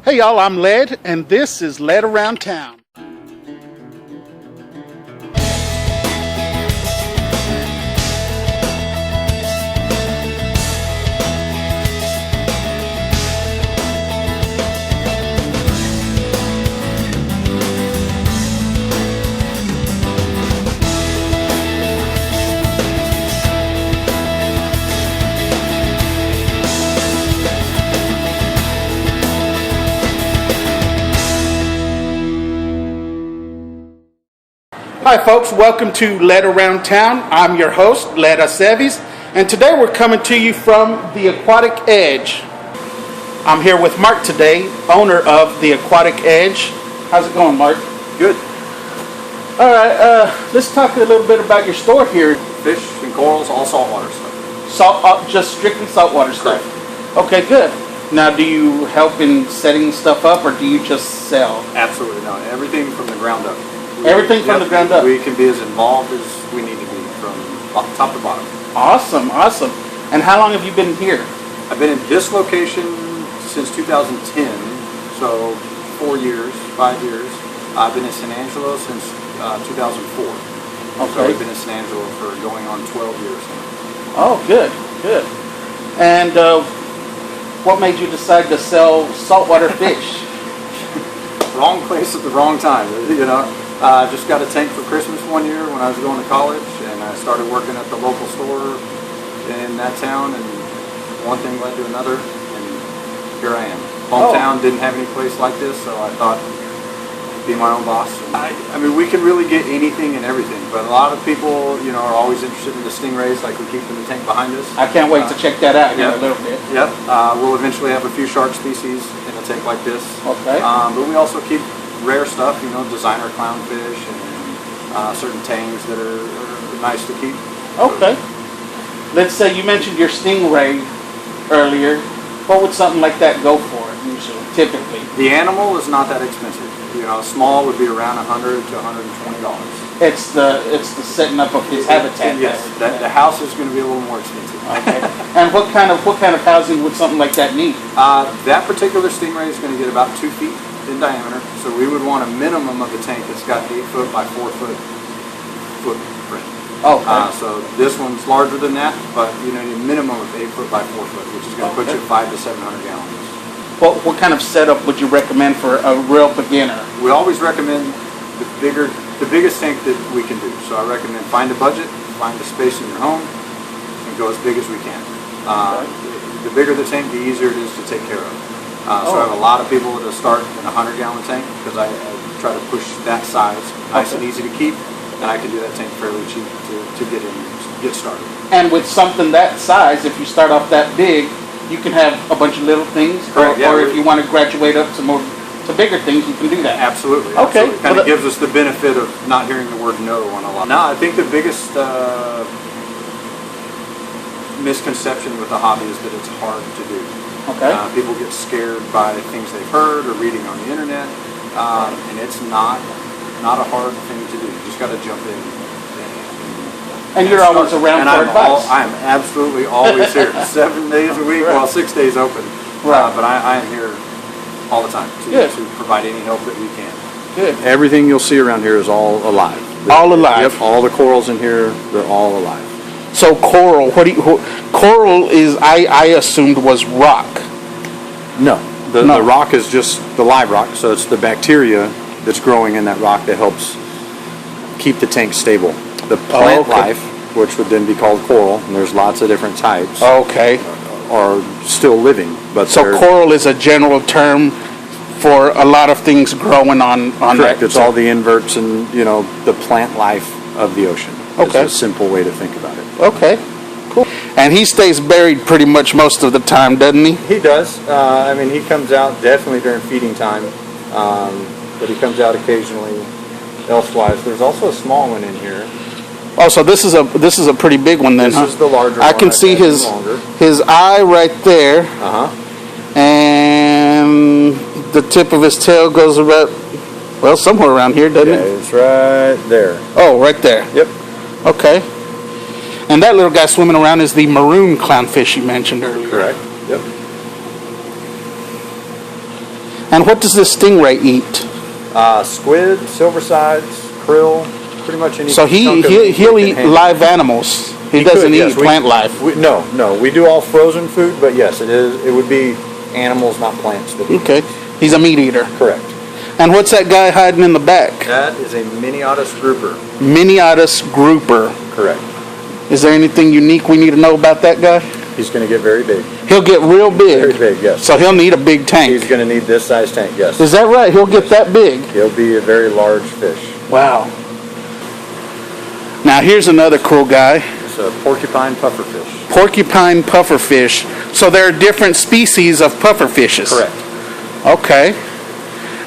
Hey y'all, I'm Led, and this is Led Around Town. Hi folks, welcome to Led Around Town. I'm your host, Led Aceves, and today we're coming to you from the Aquatic Edge. I'm here with Mark today, owner of the Aquatic Edge. How's it going, Mark? Good. Alright, let's talk a little bit about your store here. Fish and corals, all saltwater stuff. Just strictly saltwater stuff? Okay, good. Now, do you help in setting stuff up, or do you just sell? Absolutely not. Everything from the ground up. Everything from the ground up? We can be as involved as we need to be from top to bottom. Awesome, awesome. And how long have you been here? I've been in this location since 2010, so 4 years, 5 years. I've been in San Angelo since 2004. Okay. So we've been in San Angelo for going on 12 years now. Oh, good, good. And what made you decide to sell saltwater fish? Wrong place at the wrong time, you know. I just got a tank for Christmas one year when I was going to college, and I started working at the local store in that town, and one thing led to another, and here I am. Hometown didn't have any place like this, so I thought I'd be my own boss. I mean, we can really get anything and everything, but a lot of people, you know, are always interested in the stingrays, like we keep in the tank behind us. I can't wait to check that out here a little bit. Yep. We'll eventually have a few shark species in a tank like this. Okay. But we also keep rare stuff, you know, designer clownfish and certain tangs that are nice to keep. Okay. Let's say you mentioned your stingray earlier. What would something like that go for usually, typically? The animal is not that expensive. You know, small would be around $100 to $120. It's the setting up of his habitat. Yes, the house is going to be a little more expensive. Okay. And what kind of housing would something like that need? That particular stingray is going to get about 2 feet in diameter, so we would want a minimum of a tank that's got 8 foot by 4 foot footprint. Okay. So this one's larger than that, but you know, a minimum of 8 foot by 4 foot, which is going to put you at 500 to 700 gallons. What kind of setup would you recommend for a real beginner? We always recommend the biggest tank that we can do. So I recommend find a budget, find a space in your home, and go as big as we can. The bigger the tank, the easier it is to take care of. So I have a lot of people that start in a 100-gallon tank because I try to push that size nice and easy to keep, and I can do that tank fairly cheap to get started. And with something that size, if you start off that big, you can have a bunch of little things. Correct, or if you want to graduate up to bigger things, you can do that. Absolutely. Okay. It kind of gives us the benefit of not hearing the word no on a lot. No, I think the biggest misconception with the hobby is that it's hard to do. Okay. People get scared by things they've heard or reading on the internet, and it's not a hard thing to do. You just got to jump in. And you're always around for advice. I am absolutely always here, 7 days a week, well, 6 days open. Right. But I am here all the time to provide any help that we can. Good. Everything you'll see around here is all alive. All alive. Yep. All the corals in here, they're all alive. So coral, coral is, I assumed was rock. No. The rock is just the live rock, so it's the bacteria that's growing in that rock that helps keep the tank stable. The plant life, which would then be called coral, and there's lots of different types. Okay. Are still living, but so coral is a general term for a lot of things growing on correct. That. It's all the inverts and the plant life of the ocean. Okay. It's a simple way to think about it. Okay. Cool. And he stays buried pretty much most of the time, doesn't he? He does. I mean, he comes out definitely during feeding time, but he comes out occasionally elsewise. There's also a small one in here. Oh, so this is a pretty big one then, This is the larger one. I can see his eye right there. And the tip of his tail goes about, well, somewhere around here, doesn't it? It's right there. Oh, right there. Yep. Okay. And that little guy swimming around is the maroon clownfish you mentioned earlier. Correct. Yep. And what does this stingray eat? Squid, silver sides, krill, pretty much any. So he'll eat live animals. He doesn't eat plant life. No, we do all frozen food, but yes, it would be animals, not plants. Okay, he's a meat eater. Correct. And what's that guy hiding in the back? That is a Minneotis grouper. Minneotis grouper. Correct. Is there anything unique we need to know about that guy? He's going to get very big. He'll get real big. Very big, yes. So he'll need a big tank. He's going to need this size tank, yes. Is that right? He'll get that big? He'll be a very large fish. Wow. Now here's another cool guy. It's a porcupine pufferfish. Porcupine pufferfish. So there are different species of pufferfishes. Correct. Okay.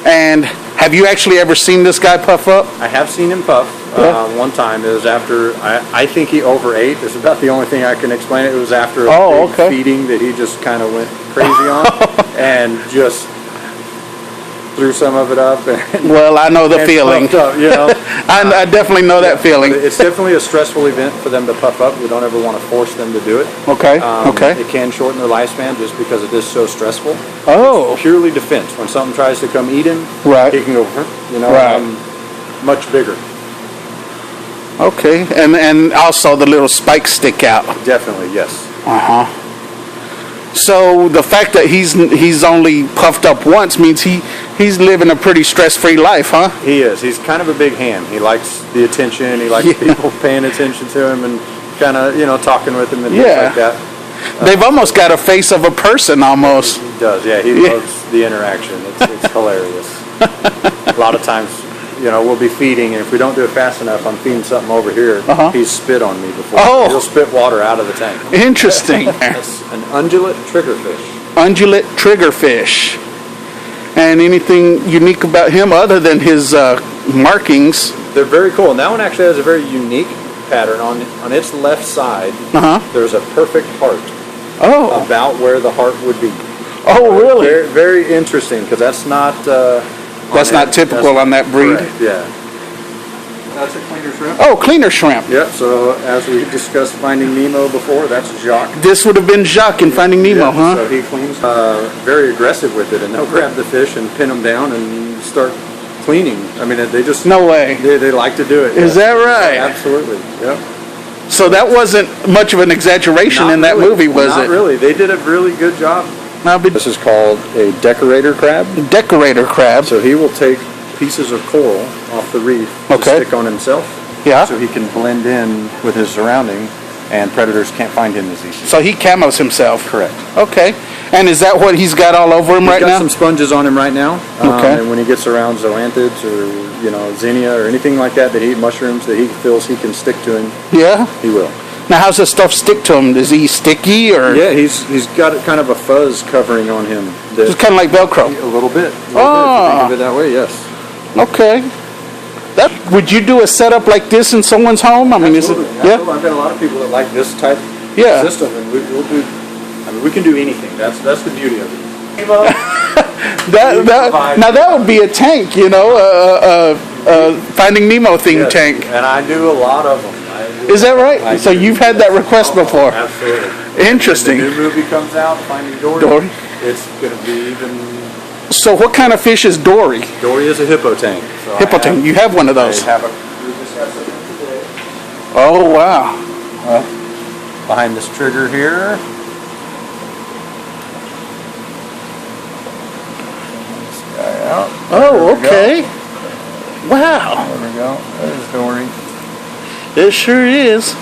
And have you actually ever seen this guy puff up? I have seen him puff one time. It was after, I think he overate. It's about the only thing I can explain it. It was after a big feeding that he just kind of went crazy on and just threw some of it up. Well, I know the feeling. Up, you know? I definitely know that feeling. It's definitely a stressful event for them to puff up. We don't ever want to force them to do it. Okay. It can shorten their lifespan just because it is so stressful. Oh. It's purely defense. When something tries to come eat him, right, he can go, you know, much bigger. Okay, and also the little spikes stick out. Definitely, yes. So the fact that he's only puffed up once means he's living a pretty stress-free life, huh? He is. He's kind of a big hand. He likes the attention. He likes people paying attention to him and kind of, you know, talking with him and things like that. They've almost got a face of a person, almost. He does, yeah. He loves the interaction. It's hilarious. A lot of times, you know, we'll be feeding, and if we don't do it fast enough, I'm feeding something over here. He's spit on me before. He'll spit water out of the tank. Interesting. That's an ungulate triggerfish. Ungulate triggerfish. And anything unique about him other than his markings? They're very cool. And that one actually has a very unique pattern. On its left side, there's a perfect heart. Oh. About where the heart would be. Oh, really? Very, very interesting, because that's not... that's not typical on that breed? Correct, yeah. That's a cleaner shrimp. Oh, cleaner shrimp. Yep, so as we discussed Finding Nemo before, that's Jacques. This would have been Jacques in Finding Nemo, huh? So he cleans very aggressive with it, and they'll grab the fish and pin them down and start cleaning. I mean, they just... No way. They like to do it. Is that right? Absolutely, yep. So that wasn't much of an exaggeration in that movie, was it? Not really. They did a really good job. This is called a decorator crab. Decorator crab. So he will take pieces of coral off the reef to stick on himself. Yeah. So he can blend in with his surrounding, and predators can't find him as easy. So he camos himself. Correct. Okay. And is that what he's got all over him right now? He's got some sponges on him right now. Okay. And when he gets around zoanthids or, you know, zinnia or anything like that eat mushrooms that he feels he can stick to him, he will. Now, how's this stuff stick to him? Is he sticky or? Yeah, he's got kind of a fuzz covering on him. Just kind of like Velcro. A little bit. If you think of it that way, yes. Okay. Would you do a setup like this in someone's home? I mean, Absolutely. is it? Yeah. I've got a lot of people that like this type system, and we'll do. I mean, we can do anything. That's the beauty of it. Now that would be a tank, you know, Finding Nemo themed tank. And I do a lot of them. Is that right? So you've had that request before? Absolutely. Interesting. When the new movie comes out, Finding Dory. It's going to be even... So what kind of fish is Dory? Dory is a hippo tank. So tank. You have one of those. We just got some today. Oh, wow. Behind this trigger here. This guy out. Oh, okay. Wow. There we go. There's Dory. It sure is.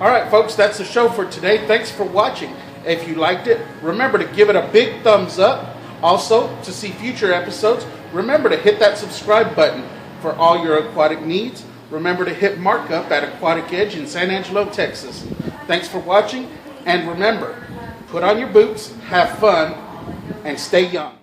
All right, folks, that's the show for today. Thanks for watching. If you liked it, remember to give it a big thumbs up. Also, to see future episodes, remember to hit that subscribe button for all your aquatic needs. Remember to hit Mark up at Aquatic Edge in San Angelo, Texas. Thanks for watching, and remember, put on your boots, have fun, and stay young.